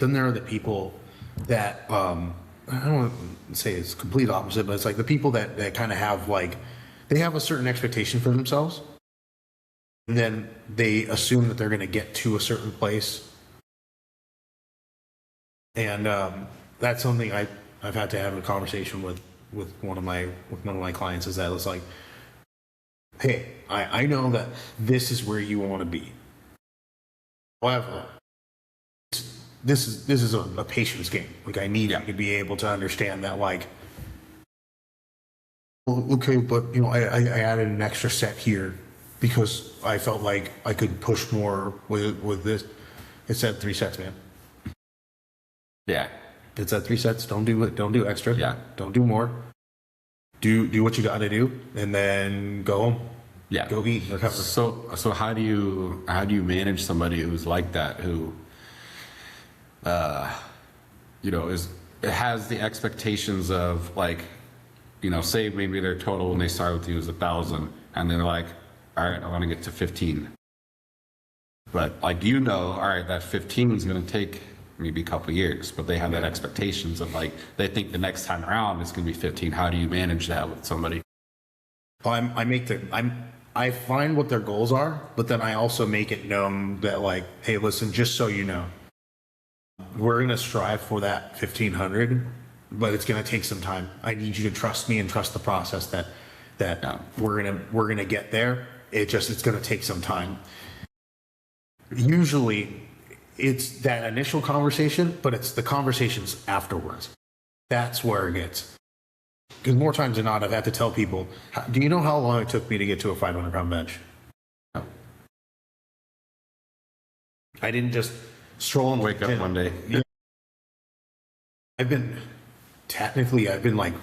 Then there are the people that, I don't want to say it's complete opposite, but it's like the people that kind of have like, they have a certain expectation for themselves. And then they assume that they're going to get to a certain place. And that's something I've had to have a conversation with one of my clients, is that it's like, hey, I know that this is where you want to be. However, this is a patience game. Like, I need you to be able to understand that, like, well, okay, but you know, I added an extra set here because I felt like I could push more with this. It said 3 sets, man. Yeah. It's at 3 sets. Don't do extra. Yeah. Don't do more. Do what you got to do, and then go home. Yeah. Go eat. Recover. So how do you manage somebody who's like that, who, you know, has the expectations of, like, you know, say maybe their total when they start with you is 1,000, and they're like, all right, I want to get to 15. But like, you know, all right, that 15 is going to take maybe a couple of years, but they have that expectations of, like, they think the next time around it's going to be 15. How do you manage that with somebody? I find what their goals are, but then I also make it known that, like, hey, listen, just so you know, we're going to strive for that 1,500, but it's going to take some time. I need you to trust me and trust the process that we're going to get there. It's going to take some time. Usually it's that initial conversation, but it's the conversations afterwards. That's where it gets. Because more times than not, I've had to tell people, do you know how long it took me to get to a 500-pound bench? No. I didn't just stroll and Wake up one day. I've been like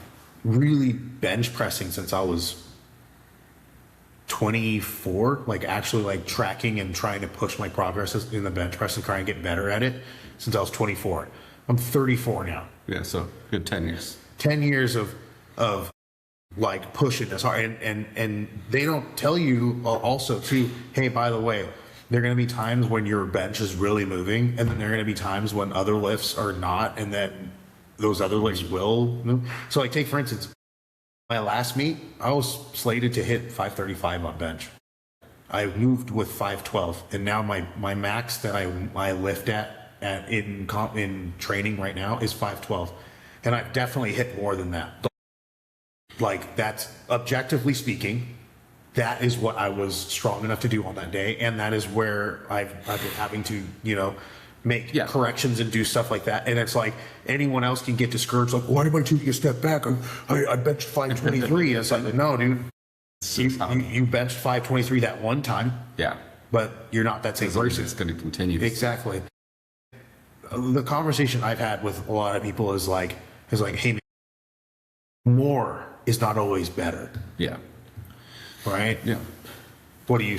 really bench pressing since I was 24, like actually like tracking and trying to push my progress in the bench press and trying to get better at it since I was 24. I'm 34 now. Yeah, so good 10 years. 10 years of like pushing this hard, and they don't tell you also too, hey, by the way, there are going to be times when your bench is really moving, and then there are going to be times when other lifts are not, and then those other lifts will move. So like, take for instance, my last meet, I was slated to hit 535 on bench. I moved with 512, and now my max that I lift at in training right now is 512, and I've definitely hit more than that. Like, that's, objectively speaking, that is what I was strong enough to do on that day, and that is where I've been having to, you know, make corrections and do stuff like that. And it's like, anyone else can get discouraged, like, why am I taking a step back? I benched 523. It's like, no, dude, you benched 523 that one time. Yeah. But you're not that same person. It's going to continue. Exactly. The conversation I've had with a lot of people is like, hey, more is not always better. Yeah. Right? Yeah. What do you say?